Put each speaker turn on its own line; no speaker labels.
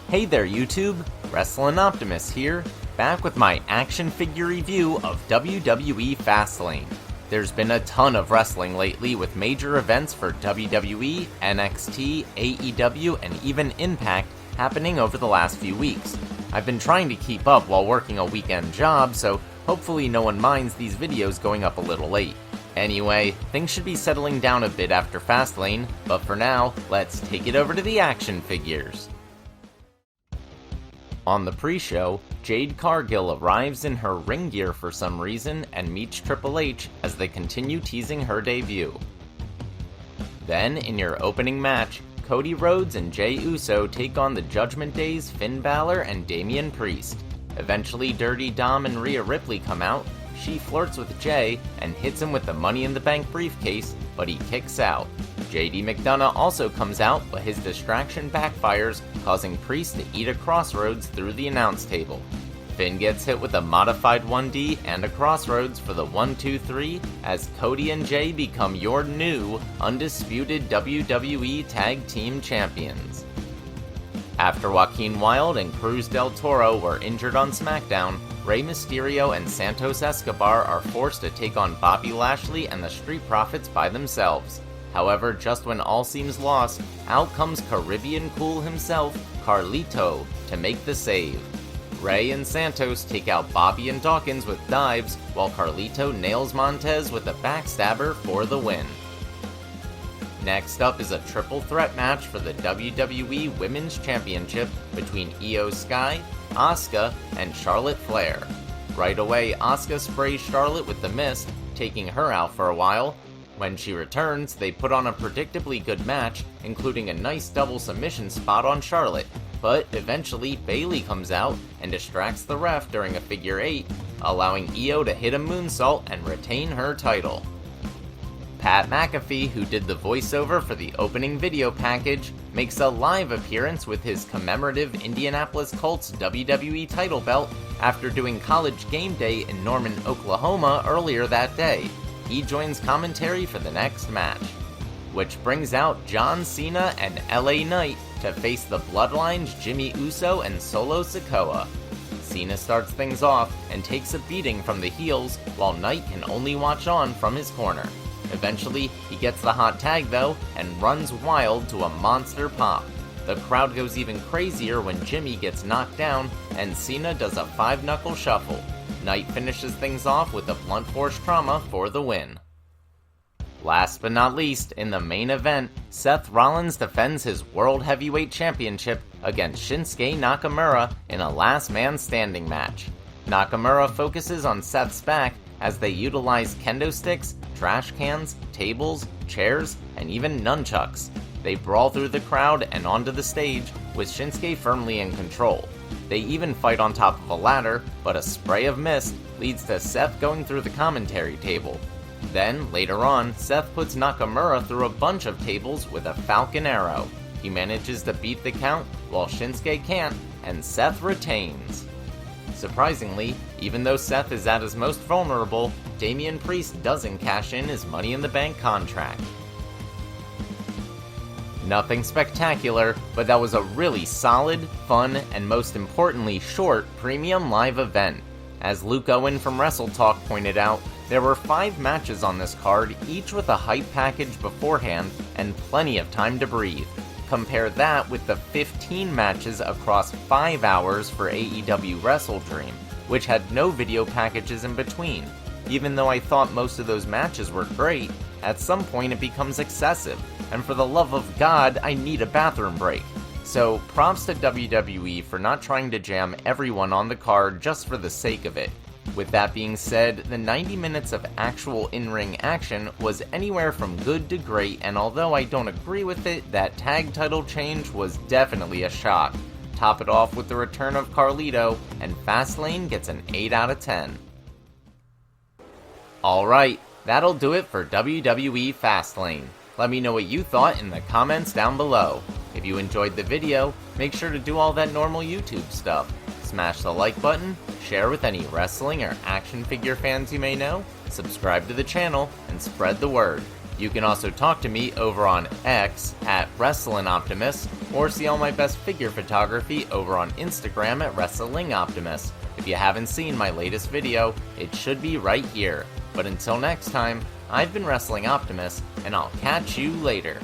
Hey there YouTube, Wrestling Optimus here, back with my action figure review of WWE Fastlane. There's been a ton of wrestling lately with major events for WWE, NXT, AEW, and even Impact happening over the last few weeks. I've been trying to keep up while working a weekend job, so hopefully no one minds these videos going up a little late. Anyway, things should be settling down a bit after Fastlane, but for now, let's take it over to the action figures. On the pre-show, Jade Cargill arrives in her ring gear for some reason and meets Triple H as they continue teasing her debut. Then, in your opening match, Cody Rhodes and Jey Uso take on the Judgment Day's Finn Balor and Damian Priest. Eventually, Dirty Dom and Rhea Ripley come out. She flirts with Jey and hits him with the Money in the Bank briefcase, but he kicks out. JD McDonough also comes out, but his distraction backfires, causing Priest to eat a crossroads through the announce table. Finn gets hit with a modified 1D and a crossroads for the 1-2-3 as Cody and Jey become your new, undisputed WWE Tag Team Champions. After Joaquin Wilde and Cruz del Toro were injured on SmackDown, Rey Mysterio and Santos Escobar are forced to take on Bobby Lashley and the Street Profits by themselves. However, just when all seems lost, out comes Caribbean Cool himself, Carlito, to make the save. Rey and Santos take out Bobby and Dawkins with dives, while Carlito nails Montez with a backstabber for the win. Next up is a triple threat match for the WWE Women's Championship between Io Sky, Asuka, and Charlotte Flair. Right away, Asuka sprays Charlotte with the mist, taking her out for a while. When she returns, they put on a predictably good match, including a nice double submission spot on Charlotte, but eventually Bayley comes out and distracts the ref during a figure 8, allowing Io to hit a moonsault and retain her title. Pat McAfee, who did the voiceover for the opening video package, makes a live appearance with his commemorative Indianapolis Colts WWE title belt after doing College Game Day in Norman, Oklahoma earlier that day. He joins commentary for the next match, which brings out John Cena and LA Knight to face the Bloodlines' Jimmy Uso and Solo Sikoa. Cena starts things off and takes a beating from the heels, while Knight can only watch on from his corner. Eventually, he gets the hot tag though, and runs wild to a monster pop. The crowd goes even crazier when Jimmy gets knocked down, and Cena does a 5-knuckle shuffle. Knight finishes things off with a blunt force trauma for the win. Last but not least, in the main event, Seth Rollins defends his World Heavyweight Championship against Shinsuke Nakamura in a last man standing match. Nakamura focuses on Seth's back as they utilize kendo sticks, trash cans, tables, chairs, and even nunchucks. They brawl through the crowd and onto the stage, with Shinsuke firmly in control. They even fight on top of a ladder, but a spray of mist leads to Seth going through the commentary table. Then, later on, Seth puts Nakamura through a bunch of tables with a Falcon Arrow. He manages to beat the count, while Shinsuke can't, and Seth retains. Surprisingly, even though Seth is at his most vulnerable, Damian Priest doesn't cash in his Money in the Bank contract. Nothing spectacular, but that was a really solid, fun, and most importantly short premium live event. As Luke Owen from Wrestle Talk pointed out, there were 5 matches on this card, each with a hype package beforehand and plenty of time to breathe. Compare that with the 15 matches across 5 hours for AEW Wrestle Dream, which had no video packages in between. Even though I thought most of those matches were great, at some point it becomes excessive, and for the love of God, I need a bathroom break. So props to WWE for not trying to jam everyone on the card just for the sake of it. With that being said, the 90 minutes of actual in-ring action was anywhere from good to great, and although I don't agree with it, that tag title change was definitely a shock. Top it off with the return of Carlito, and Fastlane gets an 8 out of 10. Alright, that'll do it for WWE Fastlane. Let me know what you thought in the comments down below. If you enjoyed the video, make sure to do all that normal YouTube stuff. Smash the like button, share with any wrestling or action figure fans you may know, subscribe to the channel, and spread the word. You can also talk to me over on X at WrestlingOptimus, or see all my best figure photography over on Instagram at WrestlingOptimus. If you haven't seen my latest video, it should be right here. But until next time, I've been Wrestling Optimus, and I'll catch you later.